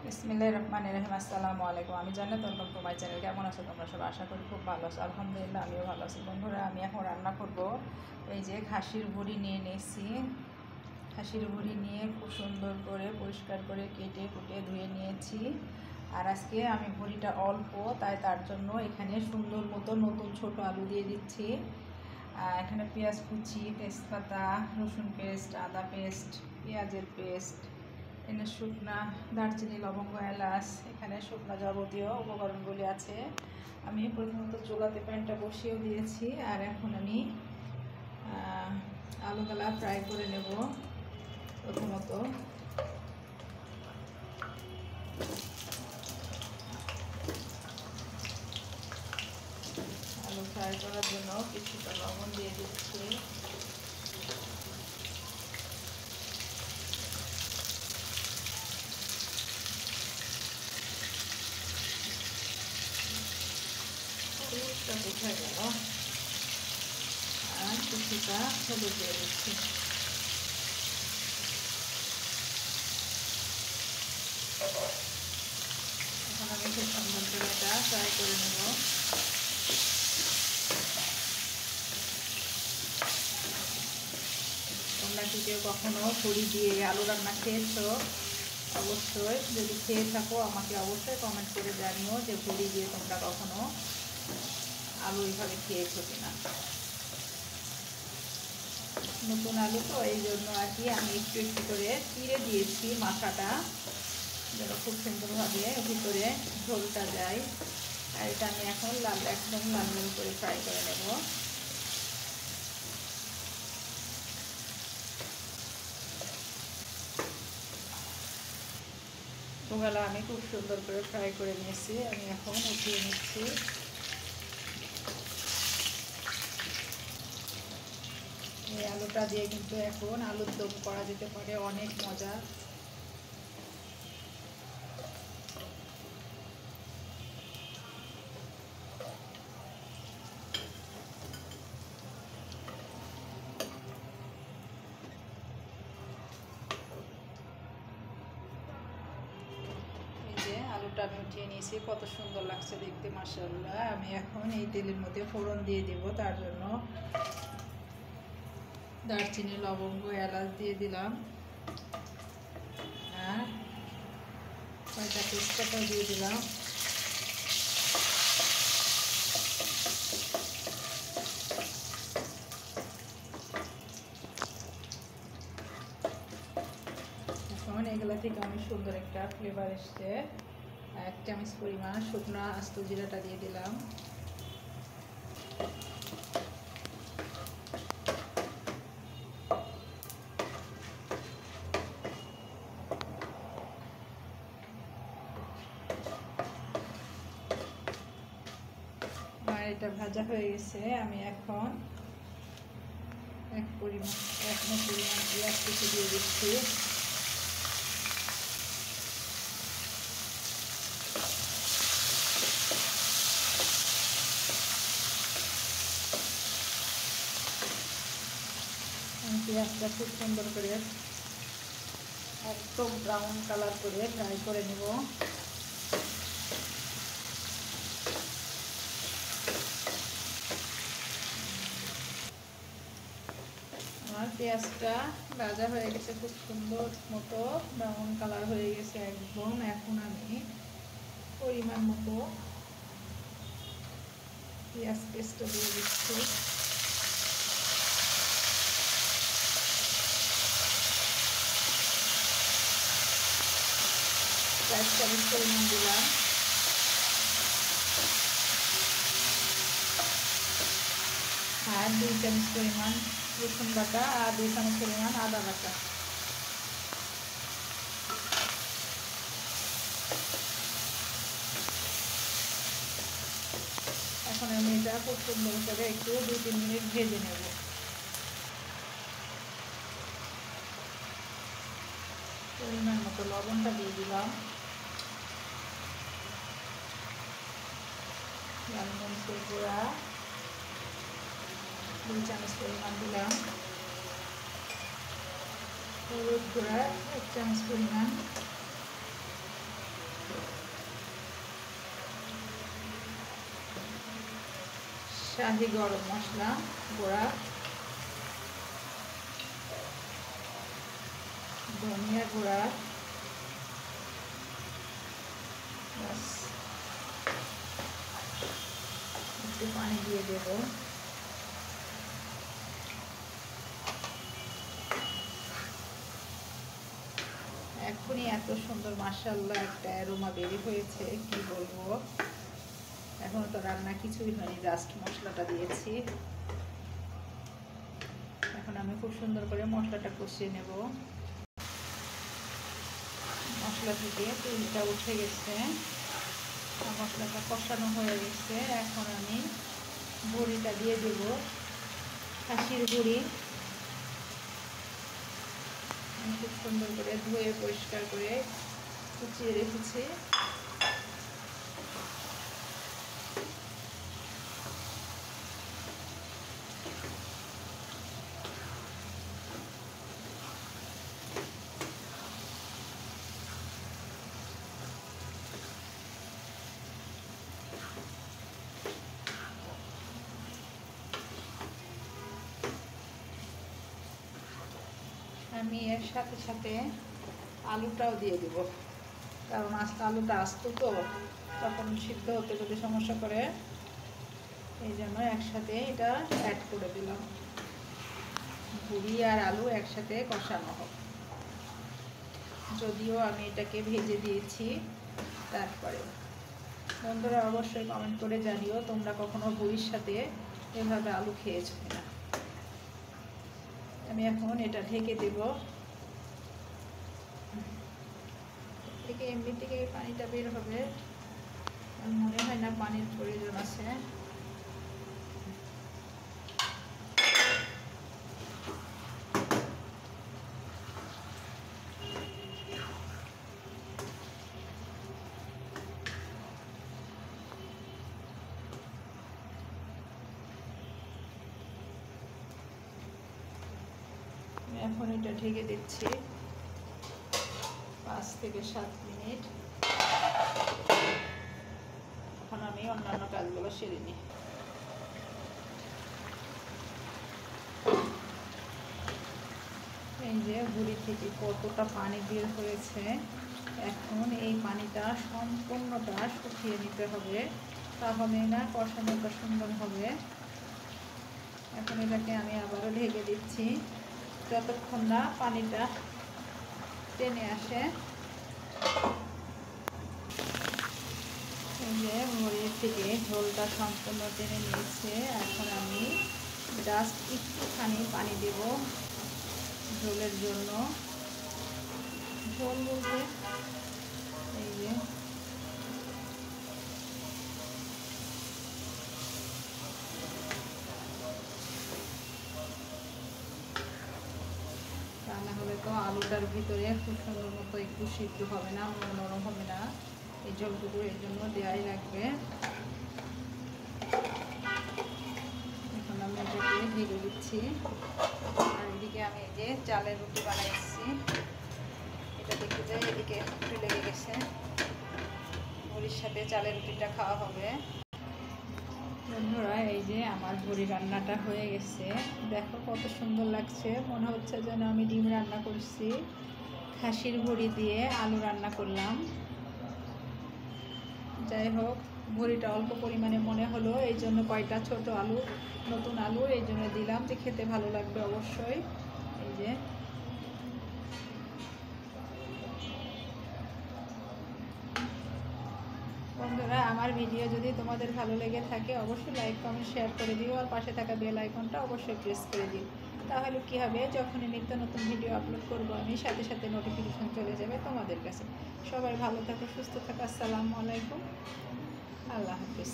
বিসমিল্লাহির রহমানির রহিম। আসসালামু আলাইকুম। আমি জান্নাত, ওয়েলকাম টু মাই চ্যানেল। কেমন আছো তোমরা সবাই? আশা করি খুব ভালো আছো। আলহামদুলিল্লাহ আমিও ভালো আছি। বন্ধুরা, আমি এখন রান্না করব। এই যে খাসির ভুঁড়ি নিয়ে নিয়েছি। খাসির ভুঁড়ি নিয়ে খুব সুন্দর করে পরিষ্কার করে কেটে কুটে ধুয়ে নিয়েছি। আর আজকে আমি ভুঁড়িটা অল্প, তাই তার জন্য এখানে সুন্দর মতো নতুন ছোট আলু দিয়ে দিচ্ছি। এখানে পেঁয়াজ কুচি, তেজপাতা, রসুন পেস্ট, আদা পেস্ট, পেঁয়াজের পেস্ট, এখানে শুকনা দারচিনি, লবঙ্গ, এলাচ, এখানে শুকনা যাবতীয় উপকরণগুলি আছে। আমি প্রথমত চুলাতে প্যানটা বসিয়েও দিয়েছি। আর এখন আমি আলুগুলা ফ্রাই করে নেব। প্রথমত আলু ফ্রাই করার জন্য কিছুটা লবণ দিয়ে দিচ্ছি। উঠে গেল। আর কিছুটা হলুদ দিয়ে দিচ্ছি। এখন আমি খুব সুন্দর করে এটা ফ্রাই করে নেব। তোমরা কি কেউ কখনো ভুঁড়ি দিয়ে আলু রান্না খেয়েছো? অবশ্যই, যদি খেয়ে থাকো আমাকে অবশ্যই কমেন্ট করে জানিও যে ভুঁড়ি দিয়ে তোমরা কখনো আলু এইভাবে খেয়েছো কিনা। নতুন আলু তো, এই জন্য আর কি আমি একটু একটু করে চিড়ে দিয়েছি মাথাটা, যেন খুব সুন্দরভাবে ভিতরে ঝোলটা যায়। আর এটা আমি এখন একদম লাল লাল করে ফ্রাই করে নেব। ওগুলো আমি খুব সুন্দর করে ফ্রাই করে নিয়েছি। আমি এখন উঠিয়ে নিচ্ছি। এই আলুটা দিয়ে কিন্তু এখন আলুর দম করা যেতে পারে, অনেক মজা। আলুটা আমি উঠিয়ে নিয়েছি, কত সুন্দর লাগছে দেখতে, মাশাআল্লাহ। আমি এখন এই তেলের মধ্যে ফোড়ন দিয়ে দেব। তার জন্য দারচিনি, লবঙ্গ, এলাচ দিয়ে দিলাম। আর কয়টা তেজপাতা দিয়ে দিলাম। এখন এগুলা থেকে আমি সুন্দর একটা ফ্লেভার এসছে। 1 চামচ পরিমাণ শুকনা আস্ত জিরাটা দিয়ে দিলাম। আর এটা ভাজা হয়ে গেছে। আমি এখন এক মুঠ পরিমাণ পেঁয়াজ কুচি দিয়ে দিচ্ছি। পেঁয়াজটা খুব সুন্দর করে একদম ব্রাউন কালার করে ফ্রাই করে নেব। আমার পেঁয়াজটা ভাজা হয়ে গেছে, খুব সুন্দর মতো ব্রাউন কালার হয়ে গেছে একদম। এখন আমি পরিমাণ মতো পেঁয়াজ পেস্ট দিয়ে দিচ্ছি। 4 চামচ পরিমাণ দিলাম। আর 2 চামচ পরিমাণ রসুন বাটা আর 2 চামচ পরিমাণ আদা বাটা। এখন আমি এটা খুব সুন্দর করে একটু 2-3 মিনিট ভেজে নেব। পরিমাণ মতো লবণটা দিয়ে দিলাম। লাল মরিচের গুঁড়া 2 চামচ পরিমাণ দিলাম। হলুদ গুঁড়া 1 চামচ পরিমাণ, শাহি গরম মশলা গুঁড়া, ধনিয়া গুঁড়া, বাস একটু পানি দিয়ে দেব। এখনই এত সুন্দর মাশাআল্লাহ একটা অ্যারোমা বেরি হয়েছে, কি বলবো। এখনো তো রান্না কিছুই হয়নি, জাস্ট মশলাটা দিয়েছি। এখন আমি খুব সুন্দর করে মশলাটা কষিয়ে নেব। মশলা থেকে তেলটা উঠে গেছে, মশলাটা কষানো হয়ে গেছে। এখন আমি বড়িটা দিয়ে দেব, খাসির বড়ি। আমি খুব সুন্দর করে ধুয়ে পরিষ্কার করে কুচিয়ে রেখেছি। আমি এর সাথে সাথে আলুটাও দিয়ে দেব, কারণ আজকে আলুটা আস্ত তো, তখন সিদ্ধ হতে যদি সমস্যা করে, এই জন্য একসাথে এটা অ্যাড করে দিলাম। বড়ি আর আলু একসাথে কষানো হোক, যদিও আমি এটাকে ভেজে দিয়েছি। তারপরে বন্ধুরা অবশ্যই কমেন্ট করে জানিও তোমরা কখনো বড়ির সাথে এভাবে আলু খেয়েছো কিনা। আমি এখন এটা ঢেকে দেব। থেকে এমনি থেকে পানিটা বের হবে, মনে হয় না পানির প্রয়োজন আছে। এখন এটা ঢেকে দিচ্ছি 5 থেকে 7 মিনিট। এখন আমি অন্যান্য কাজগুলো সেরে নিই। এই যে বুড়ি থেকে কতটা পানি বের হয়েছে, এখন এই পানিটা সম্পূর্ণটা শুকিয়ে নিতে হবে, তাহলে না কষানোটা সুন্দর হবে। এখন এটাকে আমি আবারও ঢেকে দিচ্ছি যতক্ষণ না পানিটা টেনে আসে। এই যে মুড়ির থেকে ঝোলটা সম্পূর্ণ টেনে নিয়েছে। এখন আমি জাস্ট একটুখানি পানি দেব ঝোলের জন্য। ঝোল বলতে এই যে রান্না হলে তো আলুটার ভিতরে খুব সুন্দর মতো একটু সিদ্ধ হবে না, নরম হবে না, এই ঝোলটুকু এর জন্য দেওয়াই লাগবে। এখন আমি এটাকে ঢেকে দিচ্ছি। আর এদিকে আমি এই যে চালের রুটি বানাইছি, এটা দেখতে যাই এদিকে একটু লেগে গেছে। মুড়ির সাথে চালের রুটিটা খাওয়া হবে। বন্ধুরা এই যে আমার বড়ি রান্নাটা হয়ে গেছে, দেখো কত সুন্দর লাগছে, মনে হচ্ছে যেন আমি ডিম রান্না করছি। খাসির বড়ি দিয়ে আলু রান্না করলাম। যাই হোক, বড়িটা অল্প পরিমাণে মনে হলো, এই জন্য কয়টা ছোট আলু, নতুন আলু এই জন্য দিলাম, যে খেতে ভালো লাগবে অবশ্যই। এই যে বন্ধুরা আমার ভিডিও যদি তোমাদের ভালো লেগে থাকে অবশ্যই লাইক কমেন্ট শেয়ার করে দিও, আর পাশে থাকা বেল আইকনটা অবশ্যই প্রেস করে দিও। তাহলে কি হবে, যখনই নিত্য নতুন ভিডিও আপলোড করব আমি সাথে সাথে নোটিফিকেশন চলে যাবে তোমাদের কাছে। সবাই ভালো থাকো, সুস্থ থাকো। আসসালামু আলাইকুম, আল্লাহ হাফিজ।